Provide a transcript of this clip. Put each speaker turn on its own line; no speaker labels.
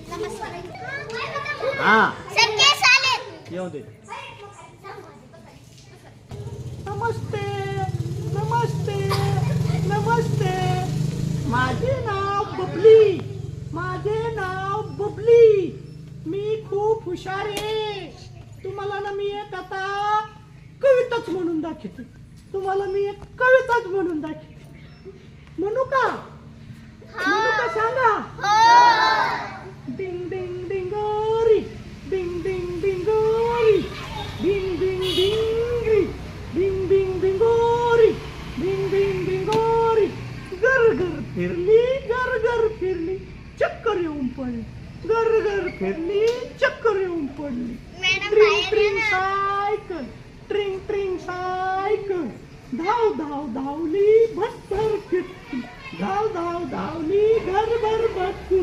हा
सर केस आले.
येऊ दे. नमस्ते नमस्ते नमस्ते. माझे नाव बबली. माझे नाव बबली. मी खूप हुशार आहे. तुम्हाला ना मी एक आता कविताच म्हणून दाखवते. तुम्हाला मी एक कविताच म्हणून दाखवते. म्हणू का? म्हणू का सांगा? डिंग डिंग डिंगोरी डिंग डिंग डिंगोरी डिंग डिंग डिंगरी डिंग डिंग डिंगोरी डिंग डिंग डिंगोरी. गर गर फिरली चक्कर येऊन पडली. गर गर फिरली चक्कर येऊन पडली. ट्रिंग ट्रिंग सायकल ट्रिंग ट्रिंग सायकल. धाव धाव धावली भटभर फिरली. धाव धाव धावली घरभर भटकी.